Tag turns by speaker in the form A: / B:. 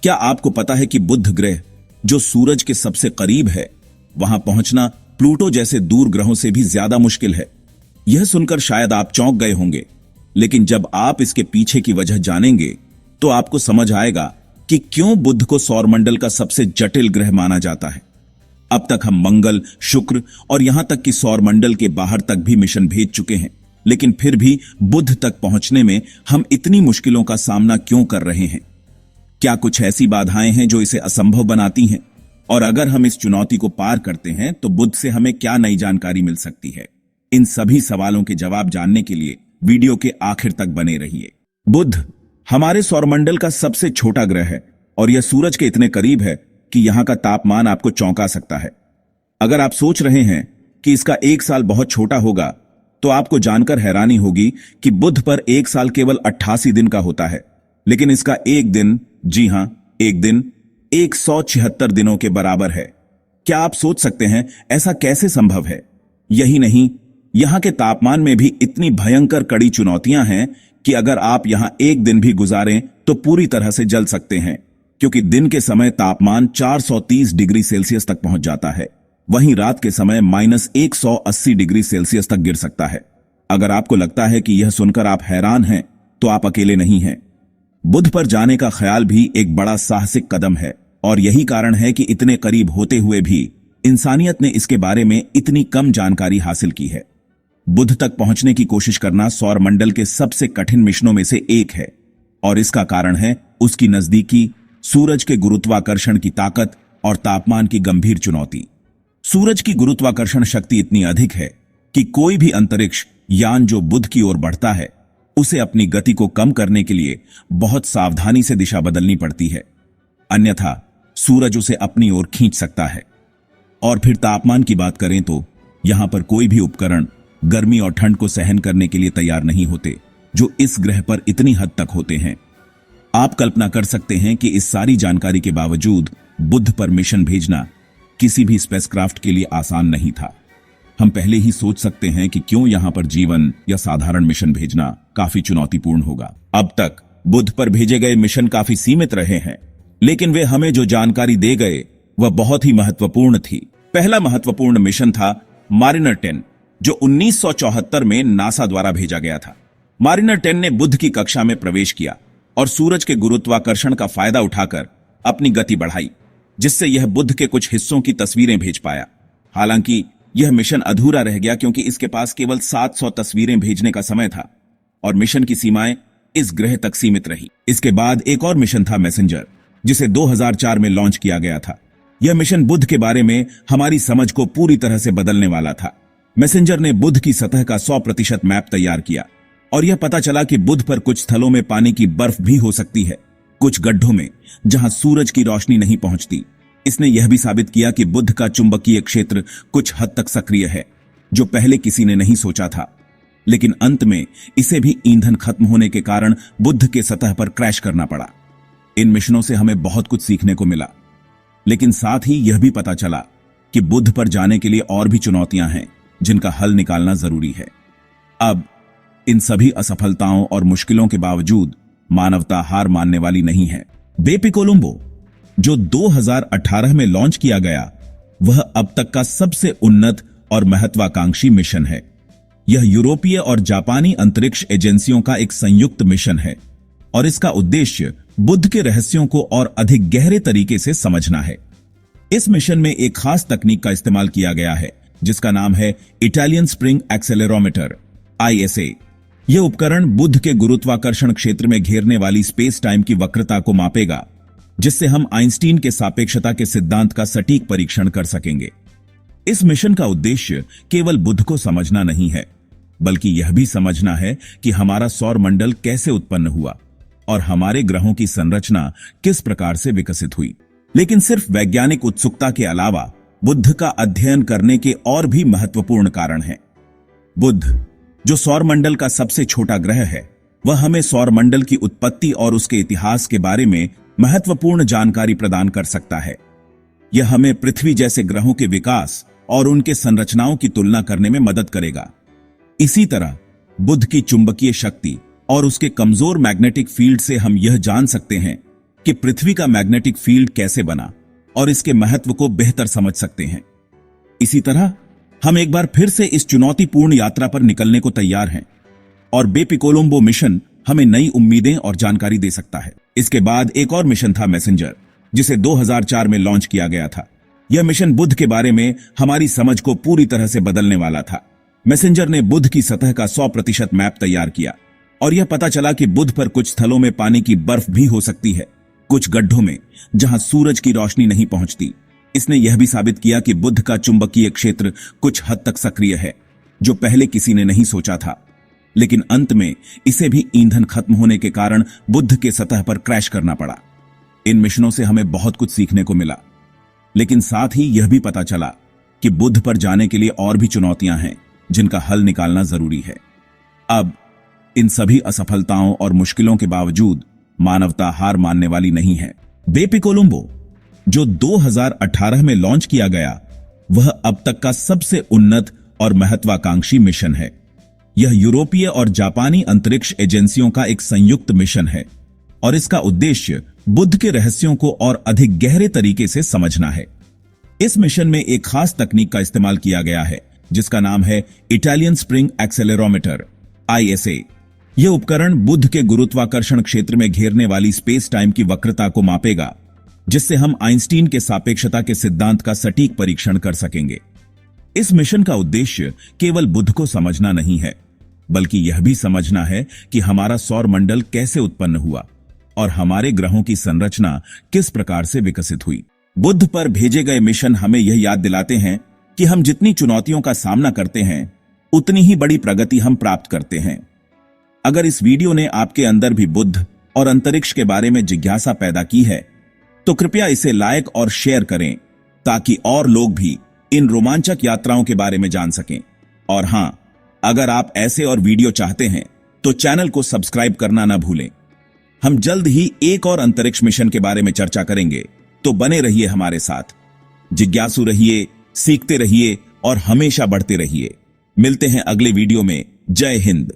A: क्या आपको पता है कि बुध ग्रह, जो सूरज के सबसे करीब है, वहां पहुंचना प्लूटो जैसे दूर ग्रहों से भी ज्यादा मुश्किल है? यह सुनकर शायद आप चौंक गए होंगे, लेकिन जब आप इसके पीछे की वजह जानेंगे तो आपको समझ आएगा कि क्यों बुध को सौरमंडल का सबसे जटिल ग्रह माना जाता है। अब तक हम मंगल, शुक्र और यहां तक कि सौरमंडल के बाहर तक भी मिशन भेज चुके हैं, लेकिन फिर भी बुध तक पहुंचने में हम इतनी मुश्किलों का सामना क्यों कर रहे हैं? क्या कुछ ऐसी बाधाएं हैं जो इसे असंभव बनाती हैं? और अगर हम इस चुनौती को पार करते हैं तो बुध से हमें क्या नई जानकारी मिल सकती है? इन सभी सवालों के जवाब जानने के लिए वीडियो के आखिर तक बने रहिए। बुध हमारे सौरमंडल का सबसे छोटा ग्रह है और यह सूरज के इतने करीब है कि यहां का तापमान आपको चौंका सकता है। अगर आप सोच रहे हैं कि इसका एक साल बहुत छोटा होगा, तो आपको जानकर हैरानी होगी कि बुध पर एक साल केवल 88 दिन का होता है, लेकिन इसका एक दिन, जी हां, एक दिन 176 दिनों के बराबर है। क्या आप सोच सकते हैं ऐसा कैसे संभव है? यही नहीं, यहां के तापमान में भी इतनी भयंकर कड़ी चुनौतियां हैं कि अगर आप यहां एक दिन भी गुजारें तो पूरी तरह से जल सकते हैं, क्योंकि दिन के समय तापमान 430 डिग्री सेल्सियस तक पहुंच जाता है, वहीं रात के समय -180 डिग्री सेल्सियस तक गिर सकता है। अगर आपको लगता है कि यह सुनकर आप हैरान हैं, तो आप अकेले नहीं हैं। बुध पर जाने का ख्याल भी एक बड़ा साहसिक कदम है, और यही कारण है कि इतने करीब होते हुए भी इंसानियत ने इसके बारे में इतनी कम जानकारी हासिल की है। बुध तक पहुंचने की कोशिश करना सौरमंडल के सबसे कठिन मिशनों में से एक है, और इसका कारण है उसकी नजदीकी, सूरज के गुरुत्वाकर्षण की ताकत और तापमान की गंभीर चुनौती। सूरज की गुरुत्वाकर्षण शक्ति इतनी अधिक है कि कोई भी अंतरिक्ष यान जो बुध की ओर बढ़ता है, उसे अपनी गति को कम करने के लिए बहुत सावधानी से दिशा बदलनी पड़ती है, अन्यथा सूरज उसे अपनी ओर खींच सकता है। और फिर तापमान की बात करें तो यहां पर कोई भी उपकरण गर्मी और ठंड को सहन करने के लिए तैयार नहीं होते, जो इस ग्रह पर इतनी हद तक होते हैं। आप कल्पना कर सकते हैं कि इस सारी जानकारी के बावजूद बुध पर मिशन भेजना किसी भी स्पेसक्राफ्ट के लिए आसान नहीं था। हम पहले ही सोच सकते हैं कि क्यों यहां पर जीवन या साधारण मिशन भेजना काफी चुनौतीपूर्ण होगा। अब तक बुध पर भेजे गए मिशन काफी सीमित रहे हैं, लेकिन वे हमें जो जानकारी दे गए वह बहुत ही महत्वपूर्ण थी। पहला महत्वपूर्ण मिशन था मारिनर 10, जो 1974 में नासा द्वारा भेजा गया था। मारिनर 10 ने बुध की कक्षा में प्रवेश किया और सूरज के गुरुत्वाकर्षण का फायदा उठाकर अपनी गति बढ़ाई, जिससे यह बुध के कुछ हिस्सों की तस्वीरें भेज पाया। हालांकि यह मिशन अधूरा रह गया क्योंकि इसके पास केवल 700 तस्वीरें भेजने का समय था और मिशन की सीमाएं इस ग्रह तक सीमित रही। इसके बाद एक और मिशन था मैसेंजर, जिसे 2004 में लॉन्च किया गया था। यह मिशन बुध के बारे में हमारी समझ को पूरी तरह से बदलने वाला था। मैसेंजर ने बुध की सतह का 100% मैप तैयार किया और यह पता चला कि बुध पर कुछ स्थलों में पानी की बर्फ भी हो सकती है, कुछ गड्ढों में जहां सूरज की रोशनी नहीं पहुंचती। इसने यह भी साबित किया कि बुध का चुंबकीय क्षेत्र कुछ हद तक सक्रिय है, जो पहले किसी ने नहीं सोचा था। लेकिन अंत में इसे भी ईंधन खत्म होने के कारण बुध के सतह पर क्रैश करना पड़ा। इन मिशनों से हमें बहुत कुछ सीखने को मिला, लेकिन साथ ही यह भी पता चला कि बुध पर जाने के लिए और भी चुनौतियां हैं जिनका हल निकालना जरूरी है। अब इन सभी असफलताओं और मुश्किलों के बावजूद मानवता हार मानने वाली नहीं है। बेपी कोलंबो, जो 2018 में लॉन्च किया गया, वह अब तक का सबसे उन्नत और महत्वाकांक्षी मिशन है। यह यूरोपीय और जापानी अंतरिक्ष एजेंसियों का एक संयुक्त मिशन है और इसका उद्देश्य बुध के रहस्यों को और अधिक गहरे तरीके से समझना है। इस मिशन में एक खास तकनीक का इस्तेमाल किया गया है जिसका नाम है इटालियन स्प्रिंग एक्सेलेरोमीटर, ISA। यह उपकरण बुध के गुरुत्वाकर्षण क्षेत्र में घेरने वाली स्पेस टाइम की वक्रता को मापेगा, जिससे हम आइंस्टीन के सापेक्षता के सिद्धांत का सटीक परीक्षण कर सकेंगे। इस मिशन का उद्देश्य केवल बुध को समझना नहीं है, बल्कि यह भी समझना है कि हमारा सौरमंडल कैसे उत्पन्न हुआ और हमारे ग्रहों की संरचना किस प्रकार से विकसित हुई। लेकिन सिर्फ वैज्ञानिक उत्सुकता के अलावा बुध का अध्ययन करने के और भी महत्वपूर्ण कारण हैं। बुध, जो सौरमंडल का सबसे छोटा ग्रह है, वह हमें सौरमंडल की उत्पत्ति और उसके इतिहास के बारे में महत्वपूर्ण जानकारी प्रदान कर सकता है। यह हमें पृथ्वी जैसे ग्रहों के विकास और उनके संरचनाओं की तुलना करने में मदद करेगा। इसी तरह बुध की चुंबकीय शक्ति और उसके कमजोर मैग्नेटिक फील्ड से हम यह जान सकते हैं कि पृथ्वी का मैग्नेटिक फील्ड कैसे बना और इसके महत्व को बेहतर समझ सकते हैं। इसी तरह हम एक बार फिर से इस चुनौतीपूर्ण यात्रा पर निकलने को तैयार हैं और बेपी-कोलंबो मिशन हमें नई उम्मीदें और जानकारी दे सकता है। इसके बाद एक और मिशन था मैसेंजर, जिसे 2004 में लॉन्च किया गया था। यह मिशन बुध के बारे में हमारी समझ को पूरी तरह से बदलने वाला था। मैसेंजर ने बुध की सतह का 100% मैप तैयार किया और यह पता चला कि बुध पर कुछ स्थलों में पानी की बर्फ भी हो सकती है, कुछ गड्ढों में जहां सूरज की रोशनी नहीं पहुंचती। इसने यह भी साबित किया कि बुध का चुंबकीय क्षेत्र कुछ हद तक सक्रिय है, जो पहले किसी ने नहीं सोचा था। लेकिन अंत में इसे भी ईंधन खत्म होने के कारण बुध के सतह पर क्रैश करना पड़ा। इन मिशनों से हमें बहुत कुछ सीखने को मिला, लेकिन साथ ही यह भी पता चला कि बुध पर जाने के लिए और भी चुनौतियां हैं जिनका हल निकालना जरूरी है। अब इन सभी असफलताओं और मुश्किलों के बावजूद मानवता हार मानने वाली नहीं है। बेपी-कोलंबो जो 2018 में लॉन्च किया गया, वह अब तक का सबसे उन्नत और महत्वाकांक्षी मिशन है। यह यूरोपीय और जापानी अंतरिक्ष एजेंसियों का एक संयुक्त मिशन है और इसका उद्देश्य बुध के रहस्यों को और अधिक गहरे तरीके से समझना है। इस मिशन में एक खास तकनीक का इस्तेमाल किया गया है जिसका नाम है इटालियन स्प्रिंग एक्सेलेरोमीटर ISA। यह उपकरण बुध के गुरुत्वाकर्षण क्षेत्र में घेरने वाली स्पेस टाइम की वक्रता को मापेगा, जिससे हम आइंस्टीन के सापेक्षता के सिद्धांत का सटीक परीक्षण कर सकेंगे। इस मिशन का उद्देश्य केवल बुध को समझना नहीं है, बल्कि यह भी समझना है कि हमारा सौर मंडल कैसे उत्पन्न हुआ और हमारे ग्रहों की संरचना किस प्रकार से विकसित हुई। बुध पर भेजे गए मिशन हमें यह याद दिलाते हैं कि हम जितनी चुनौतियों का सामना करते हैं, उतनी ही बड़ी प्रगति हम प्राप्त करते हैं। अगर इस वीडियो ने आपके अंदर भी बुध और अंतरिक्ष के बारे में जिज्ञासा पैदा की है, तो कृपया इसे लाइक और शेयर करें ताकि और लोग भी इन रोमांचक यात्राओं के बारे में जान सकें। और हां, अगर आप ऐसे और वीडियो चाहते हैं तो चैनल को सब्सक्राइब करना ना भूलें। हम जल्द ही एक और अंतरिक्ष मिशन के बारे में चर्चा करेंगे, तो बने रहिए हमारे साथ। जिज्ञासु रहिए, सीखते रहिए और हमेशा बढ़ते रहिए। मिलते हैं अगले वीडियो में। जय हिंद।